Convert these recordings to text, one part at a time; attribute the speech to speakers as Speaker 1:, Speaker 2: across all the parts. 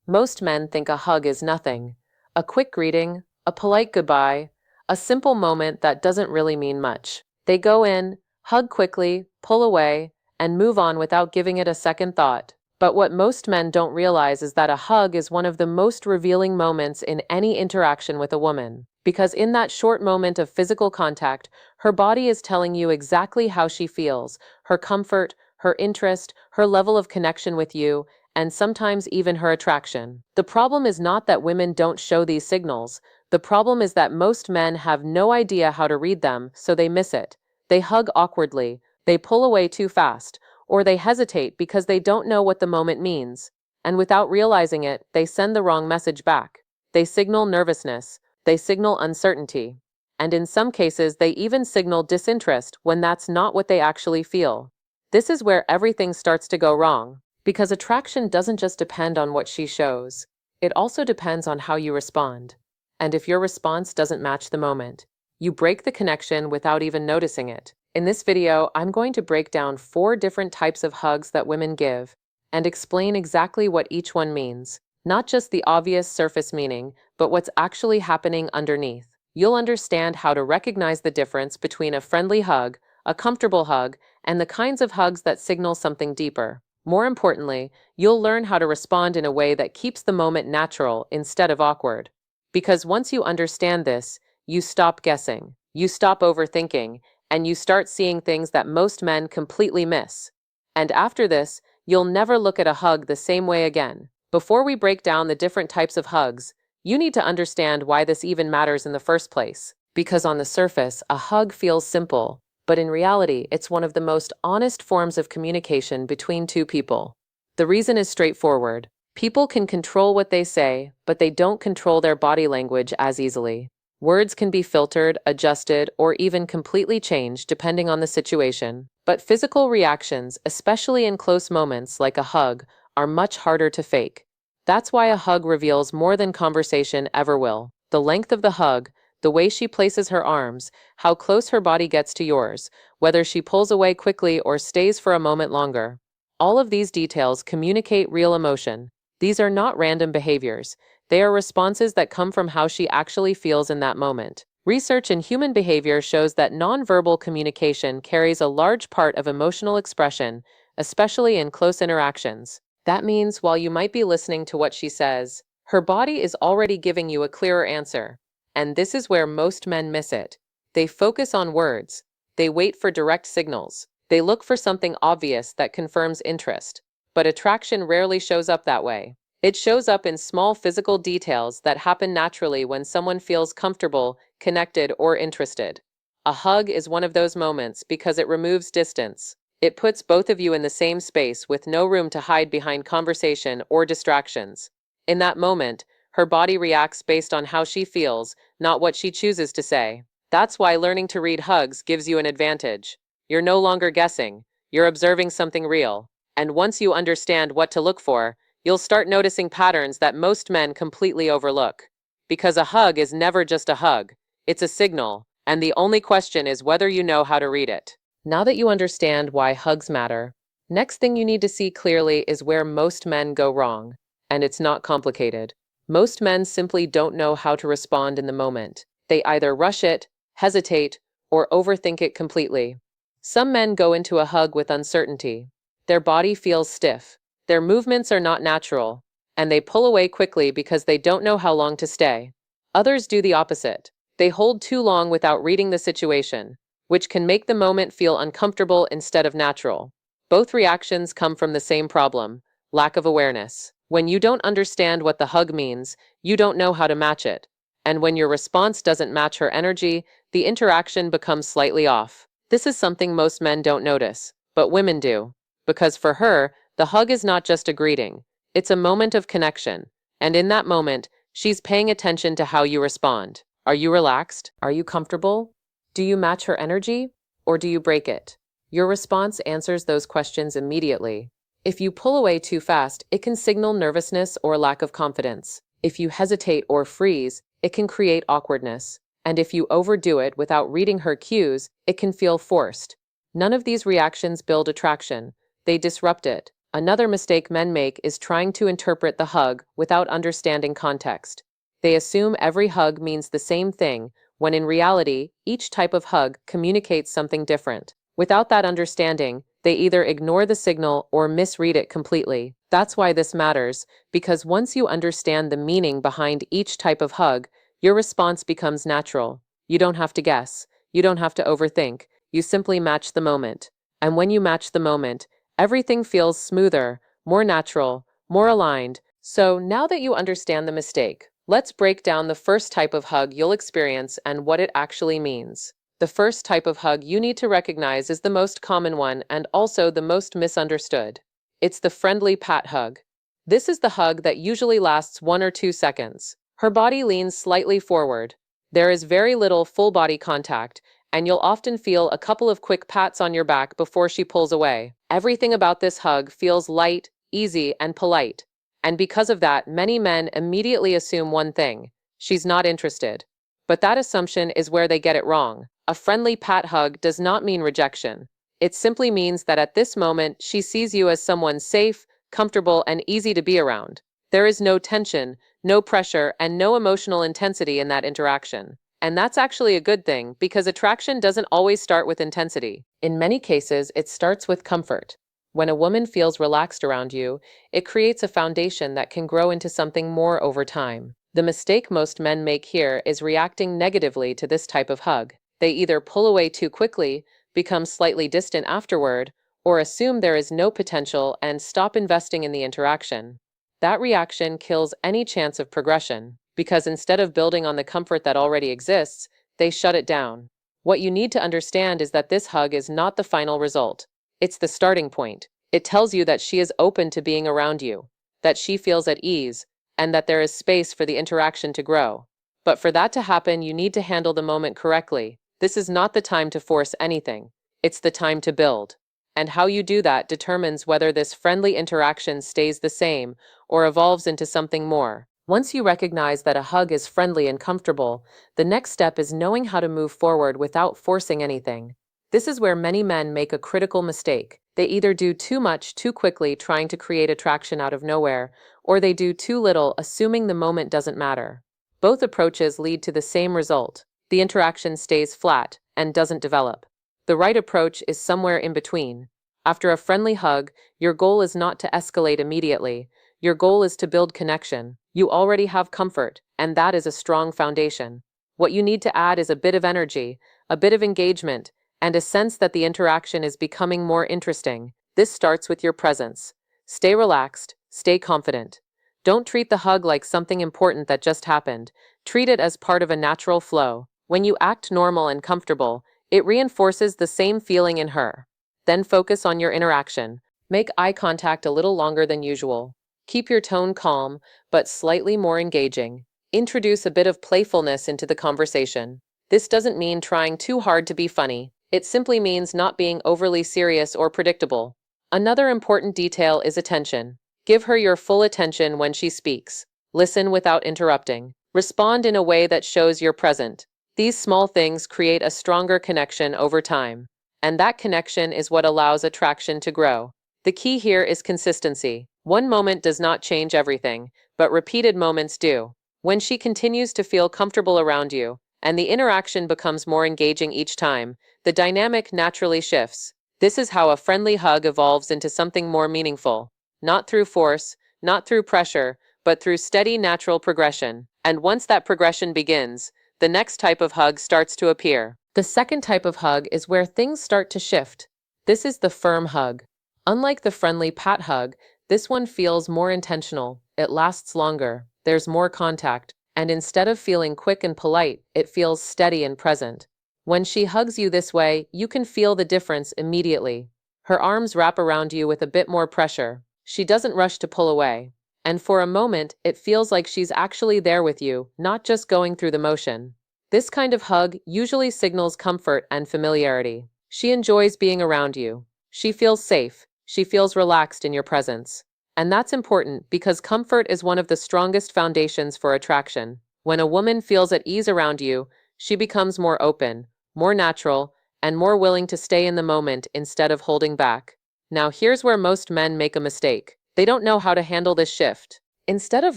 Speaker 1: Most men think a hug is nothing. A quick greeting, a polite goodbye, a simple moment that doesn't really mean much. They go in, hug quickly, pull away, and move on without giving it a second thought. But what most men don't realize is that a hug is one of the most revealing moments in any interaction with a woman. Because in that short moment of physical contact, her body is telling you exactly how she feels, her comfort, her interest, her level of connection with you, and sometimes even her attraction. The problem is not that women don't show these signals. The problem is that most men have no idea how to read them, so they miss it. They hug awkwardly, they pull away too fast, or they hesitate because they don't know what the moment means. And without realizing it, they send the wrong message back. They signal nervousness, they signal uncertainty. And in some cases, they even signal disinterest when that's not what they actually feel. This is where everything starts to go wrong. Because attraction doesn't just depend on what she shows, it also depends on how you respond. And if your response doesn't match the moment, you break the connection without even noticing it. In this video, I'm going to break down 4 different types of hugs that women give and explain exactly what each one means. Not just the obvious surface meaning, but what's actually happening underneath. You'll understand how to recognize the difference between a friendly hug, a comfortable hug, and the kinds of hugs that signal something deeper. More importantly, you'll learn how to respond in a way that keeps the moment natural instead of awkward. Because once you understand this, you stop guessing, you stop overthinking, and you start seeing things that most men completely miss. And after this, you'll never look at a hug the same way again. Before we break down the different types of hugs, you need to understand why this even matters in the first place. Because on the surface, a hug feels simple, but in reality, it's one of the most honest forms of communication between two people. The reason is straightforward. People can control what they say, but they don't control their body language as easily. Words can be filtered, adjusted, or even completely changed depending on the situation. But physical reactions, especially in close moments like a hug, are much harder to fake. That's why a hug reveals more than conversation ever will. The length of the hug, the way she places her arms, how close her body gets to yours, whether she pulls away quickly or stays for a moment longer. All of these details communicate real emotion. These are not random behaviors. They are responses that come from how she actually feels in that moment. Research in human behavior shows that nonverbal communication carries a large part of emotional expression, especially in close interactions. That means while you might be listening to what she says, her body is already giving you a clearer answer. And this is where most men miss it. They focus on words. They wait for direct signals. They look for something obvious that confirms interest. But attraction rarely shows up that way. It shows up in small physical details that happen naturally when someone feels comfortable, connected, or interested. A hug is one of those moments because it removes distance. It puts both of you in the same space with no room to hide behind conversation or distractions. In that moment, her body reacts based on how she feels, not what she chooses to say. That's why learning to read hugs gives you an advantage. You're no longer guessing, you're observing something real. And once you understand what to look for, you'll start noticing patterns that most men completely overlook. Because a hug is never just a hug, it's a signal, and the only question is whether you know how to read it. Now that you understand why hugs matter, next thing you need to see clearly is where most men go wrong. And it's not complicated. Most men simply don't know how to respond in the moment. They either rush it, hesitate, or overthink it completely. Some men go into a hug with uncertainty. Their body feels stiff. Their movements are not natural, and they pull away quickly because they don't know how long to stay. Others do the opposite. They hold too long without reading the situation, which can make the moment feel uncomfortable instead of natural. Both reactions come from the same problem: lack of awareness. When you don't understand what the hug means, you don't know how to match it. And when your response doesn't match her energy, the interaction becomes slightly off. This is something most men don't notice, but women do. Because for her, the hug is not just a greeting, it's a moment of connection. And in that moment, she's paying attention to how you respond. Are you relaxed? Are you comfortable? Do you match her energy? Or do you break it? Your response answers those questions immediately. If you pull away too fast, it can signal nervousness or lack of confidence. If you hesitate or freeze, it can create awkwardness. And if you overdo it without reading her cues, it can feel forced. None of these reactions build attraction. They disrupt it. Another mistake men make is trying to interpret the hug without understanding context. They assume every hug means the same thing, when in reality, each type of hug communicates something different. Without that understanding, they either ignore the signal or misread it completely. That's why this matters, because once you understand the meaning behind each type of hug, your response becomes natural. You don't have to guess. You don't have to overthink. You simply match the moment. And when you match the moment, everything feels smoother, more natural, more aligned. So now that you understand the mistake, let's break down the first type of hug you'll experience and what it actually means. The first type of hug you need to recognize is the most common one and also the most misunderstood. It's the friendly pat hug. This is the hug that usually lasts 1 or 2 seconds. Her body leans slightly forward. There is very little full body contact, and you'll often feel a couple of quick pats on your back before she pulls away. Everything about this hug feels light, easy, and polite. And because of that, many men immediately assume one thing: she's not interested. But that assumption is where they get it wrong. A friendly pat hug does not mean rejection. It simply means that at this moment, she sees you as someone safe, comfortable, and easy to be around. There is no tension, no pressure, and no emotional intensity in that interaction. And that's actually a good thing, because attraction doesn't always start with intensity. In many cases, it starts with comfort. When a woman feels relaxed around you, it creates a foundation that can grow into something more over time. The mistake most men make here is reacting negatively to this type of hug. They either pull away too quickly, become slightly distant afterward, or assume there is no potential and stop investing in the interaction. That reaction kills any chance of progression, because instead of building on the comfort that already exists, they shut it down. What you need to understand is that this hug is not the final result. It's the starting point. It tells you that she is open to being around you, that she feels at ease, and that there is space for the interaction to grow. But for that to happen, you need to handle the moment correctly. This is not the time to force anything. It's the time to build. And how you do that determines whether this friendly interaction stays the same or evolves into something more. Once you recognize that a hug is friendly and comfortable, the next step is knowing how to move forward without forcing anything. This is where many men make a critical mistake. They either do too much too quickly, trying to create attraction out of nowhere, or they do too little, assuming the moment doesn't matter. Both approaches lead to the same result. The interaction stays flat and doesn't develop. The right approach is somewhere in between. After a friendly hug, your goal is not to escalate immediately. Your goal is to build connection. You already have comfort, and that is a strong foundation. What you need to add is a bit of energy, a bit of engagement, and a sense that the interaction is becoming more interesting. This starts with your presence. Stay relaxed, stay confident. Don't treat the hug like something important that just happened. Treat it as part of a natural flow. When you act normal and comfortable, it reinforces the same feeling in her. Then focus on your interaction. Make eye contact a little longer than usual. Keep your tone calm, but slightly more engaging. Introduce a bit of playfulness into the conversation. This doesn't mean trying too hard to be funny. It simply means not being overly serious or predictable. Another important detail is attention. Give her your full attention when she speaks. Listen without interrupting. Respond in a way that shows you're present. These small things create a stronger connection over time. And that connection is what allows attraction to grow. The key here is consistency. One moment does not change everything, but repeated moments do. When she continues to feel comfortable around you, and the interaction becomes more engaging each time, the dynamic naturally shifts. This is how a friendly hug evolves into something more meaningful. Not through force, not through pressure, but through steady natural progression. And once that progression begins, the next type of hug starts to appear. The second type of hug is where things start to shift. This is the firm hug. Unlike the friendly pat hug, this one feels more intentional. It lasts longer. There's more contact. And instead of feeling quick and polite, it feels steady and present. When she hugs you this way, you can feel the difference immediately. Her arms wrap around you with a bit more pressure. She doesn't rush to pull away. And for a moment, it feels like she's actually there with you, not just going through the motion. This kind of hug usually signals comfort and familiarity. She enjoys being around you. She feels safe. She feels relaxed in your presence. And that's important because comfort is one of the strongest foundations for attraction. When a woman feels at ease around you, she becomes more open, more natural, and more willing to stay in the moment instead of holding back. Now, here's where most men make a mistake. They don't know how to handle this shift. Instead of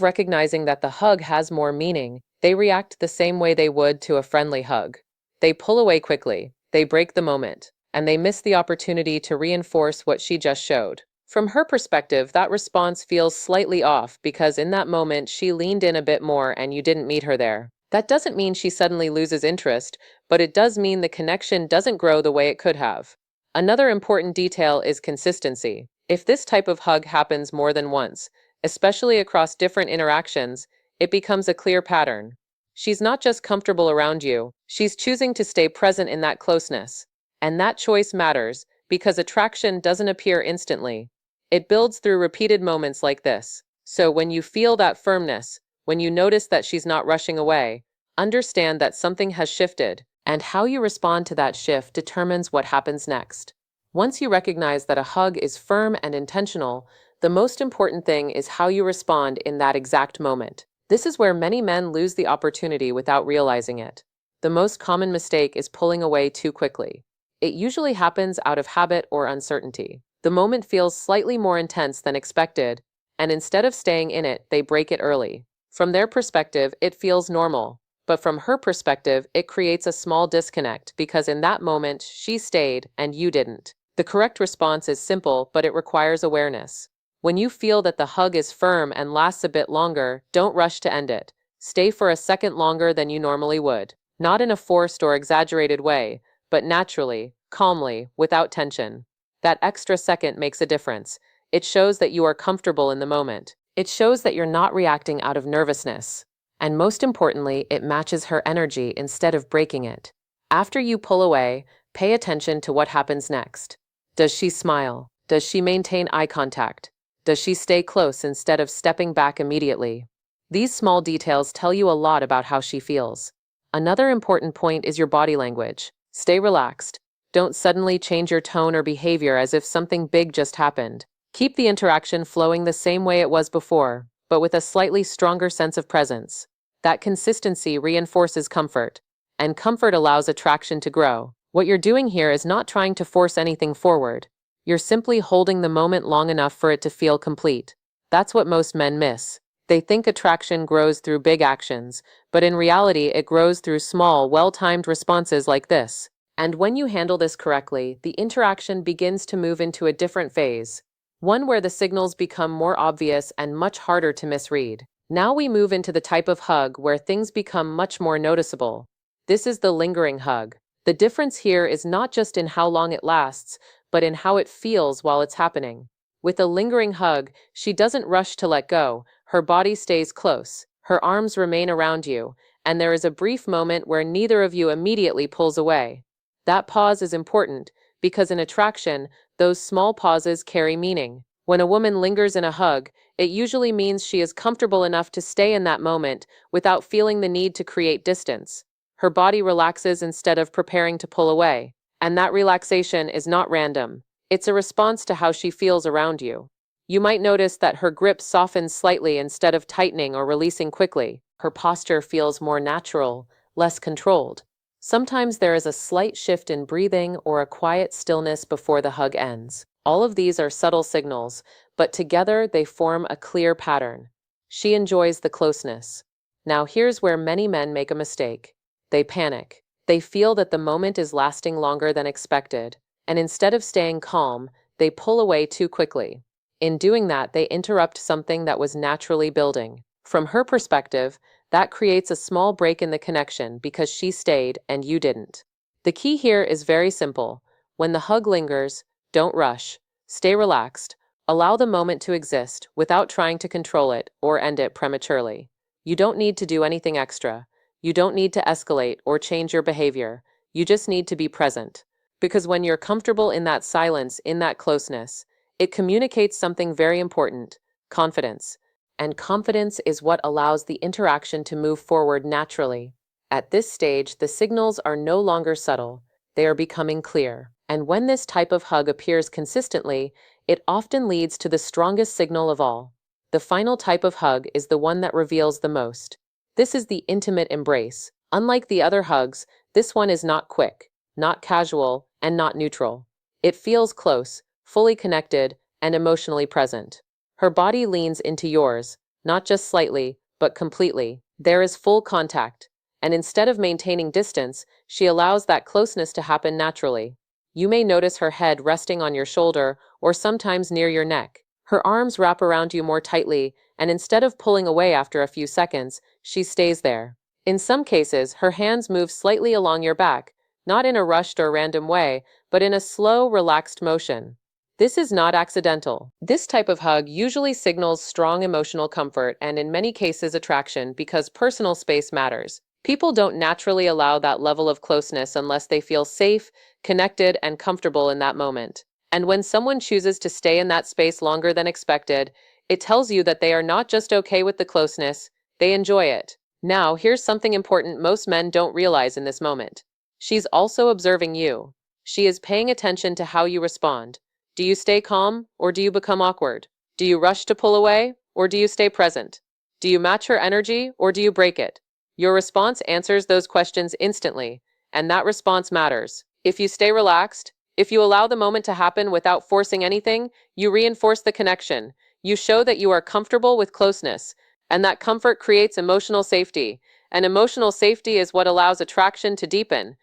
Speaker 1: recognizing that the hug has more meaning, they react the same way they would to a friendly hug. They pull away quickly, they break the moment, and they miss the opportunity to reinforce what she just showed. From her perspective, that response feels slightly off because in that moment she leaned in a bit more and you didn't meet her there. That doesn't mean she suddenly loses interest, but it does mean the connection doesn't grow the way it could have. Another important detail is consistency. If this type of hug happens more than once, especially across different interactions, it becomes a clear pattern. She's not just comfortable around you, she's choosing to stay present in that closeness. And that choice matters because attraction doesn't appear instantly. It builds through repeated moments like this. So when you feel that firmness, when you notice that she's not rushing away, understand that something has shifted, and how you respond to that shift determines what happens next. Once you recognize that a hug is firm and intentional, the most important thing is how you respond in that exact moment. This is where many men lose the opportunity without realizing it. The most common mistake is pulling away too quickly. It usually happens out of habit or uncertainty. The moment feels slightly more intense than expected, and instead of staying in it, they break it early. From their perspective, it feels normal. But from her perspective, it creates a small disconnect because in that moment, she stayed and you didn't. The correct response is simple, but it requires awareness. When you feel that the hug is firm and lasts a bit longer, don't rush to end it. Stay for a second longer than you normally would. Not in a forced or exaggerated way, but naturally, calmly, without tension. That extra second makes a difference. It shows that you are comfortable in the moment. It shows that you're not reacting out of nervousness. And most importantly, it matches her energy instead of breaking it. After you pull away, pay attention to what happens next. Does she smile? Does she maintain eye contact? Does she stay close instead of stepping back immediately? These small details tell you a lot about how she feels. Another important point is your body language. Stay relaxed. Don't suddenly change your tone or behavior as if something big just happened. Keep the interaction flowing the same way it was before, but with a slightly stronger sense of presence. That consistency reinforces comfort, and comfort allows attraction to grow. What you're doing here is not trying to force anything forward. You're simply holding the moment long enough for it to feel complete. That's what most men miss. They think attraction grows through big actions, but in reality, it grows through small, well-timed responses like this. And when you handle this correctly, the interaction begins to move into a different phase, one where the signals become more obvious and much harder to misread. Now we move into the type of hug where things become much more noticeable. This is the lingering hug. The difference here is not just in how long it lasts, but in how it feels while it's happening. With a lingering hug, she doesn't rush to let go. Her body stays close, her arms remain around you, and there is a brief moment where neither of you immediately pulls away. That pause is important because in attraction, those small pauses carry meaning. When a woman lingers in a hug, it usually means she is comfortable enough to stay in that moment without feeling the need to create distance. Her body relaxes instead of preparing to pull away. And that relaxation is not random. It's a response to how she feels around you. You might notice that her grip softens slightly instead of tightening or releasing quickly. Her posture feels more natural, less controlled. Sometimes there is a slight shift in breathing or a quiet stillness before the hug ends. All of these are subtle signals, but together they form a clear pattern. She enjoys the closeness. Now here's where many men make a mistake. They panic. They feel that the moment is lasting longer than expected, and instead of staying calm, they pull away too quickly. In doing that, they interrupt something that was naturally building. From her perspective, that creates a small break in the connection because she stayed and you didn't. The key here is very simple. When the hug lingers, don't rush. Stay relaxed. Allow the moment to exist without trying to control it or end it prematurely. You don't need to do anything extra. You don't need to escalate or change your behavior. You just need to be present. Because when you're comfortable in that silence, in that closeness, it communicates something very important: confidence. And confidence is what allows the interaction to move forward naturally. At this stage, the signals are no longer subtle, they are becoming clear. And when this type of hug appears consistently, it often leads to the strongest signal of all. The final type of hug is the one that reveals the most. This is the intimate embrace. Unlike the other hugs, this one is not quick, not casual, and not neutral. It feels close, fully connected, and emotionally present. Her body leans into yours, not just slightly, but completely. There is full contact, and instead of maintaining distance, she allows that closeness to happen naturally. You may notice her head resting on your shoulder or sometimes near your neck. Her arms wrap around you more tightly, and instead of pulling away after a few seconds, she stays there. In some cases, her hands move slightly along your back, not in a rushed or random way, but in a slow, relaxed motion. This is not accidental. This type of hug usually signals strong emotional comfort and in many cases attraction because personal space matters. People don't naturally allow that level of closeness unless they feel safe, connected, and comfortable in that moment. And when someone chooses to stay in that space longer than expected, it tells you that they are not just okay with the closeness, they enjoy it. Now, here's something important most men don't realize in this moment. She's also observing you. She is paying attention to how you respond. Do you stay calm or do you become awkward? Do you rush to pull away or do you stay present? Do you match her energy or do you break it? Your response answers those questions instantly, and that response matters. If you stay relaxed, if you allow the moment to happen without forcing anything, you reinforce the connection. You show that you are comfortable with closeness, and that comfort creates emotional safety. And emotional safety is what allows attraction to deepen.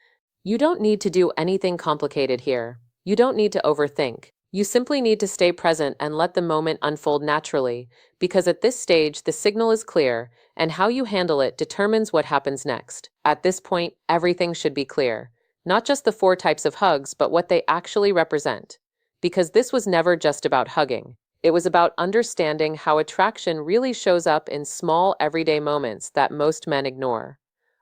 Speaker 1: You don't need to do anything complicated here. You don't need to overthink. You simply need to stay present and let the moment unfold naturally, because at this stage, the signal is clear, and how you handle it determines what happens next. At this point, everything should be clear. Not just the four types of hugs, but what they actually represent. Because this was never just about hugging. It was about understanding how attraction really shows up in small, everyday moments that most men ignore.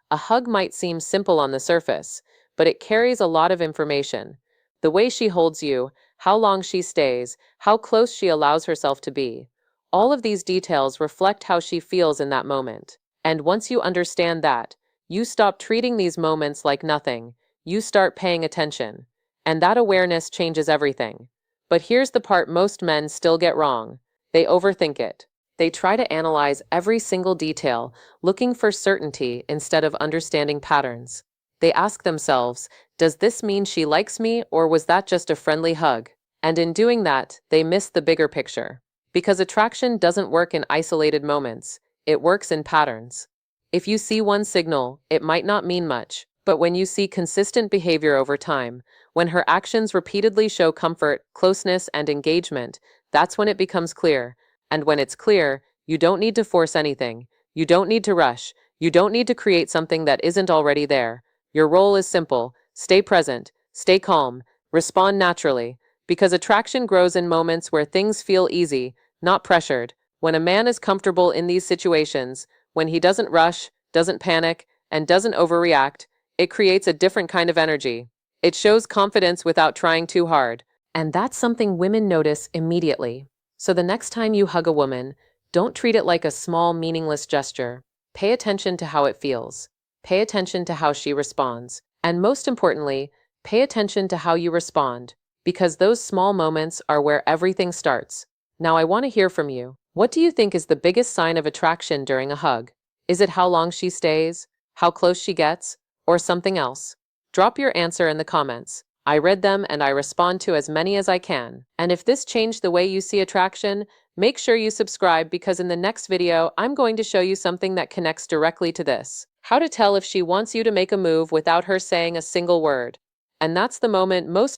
Speaker 1: A hug might seem simple on the surface, but it carries a lot of information. The way she holds you, how long she stays, how close she allows herself to be. All of these details reflect how she feels in that moment. And once you understand that, you stop treating these moments like nothing. You start paying attention. And that awareness changes everything. But here's the part most men still get wrong. They overthink it. They try to analyze every single detail, looking for certainty instead of understanding patterns. They ask themselves, does this mean she likes me or was that just a friendly hug? And in doing that, they miss the bigger picture. Because attraction doesn't work in isolated moments, it works in patterns. If you see one signal, it might not mean much, but when you see consistent behavior over time, when her actions repeatedly show comfort, closeness, and engagement, that's when it becomes clear. And when it's clear, you don't need to force anything. You don't need to rush. You don't need to create something that isn't already there. Your role is simple. Stay present, stay calm, respond naturally, because attraction grows in moments where things feel easy, not pressured. When a man is comfortable in these situations, when he doesn't rush, doesn't panic, and doesn't overreact, it creates a different kind of energy. It shows confidence without trying too hard. And that's something women notice immediately. So the next time you hug a woman, don't treat it like a small, meaningless gesture. Pay attention to how it feels. Pay attention to how she responds. And most importantly, pay attention to how you respond, because those small moments are where everything starts. Now I want to hear from you. What do you think is the biggest sign of attraction during a hug? Is it how long she stays, how close she gets, or something else? Drop your answer in the comments. I read them and I respond to as many as I can. And if this changed the way you see attraction, make sure you subscribe because in the next video, I'm going to show you something that connects directly to this. How to tell if she wants you to make a move without her saying a single word. And that's the moment most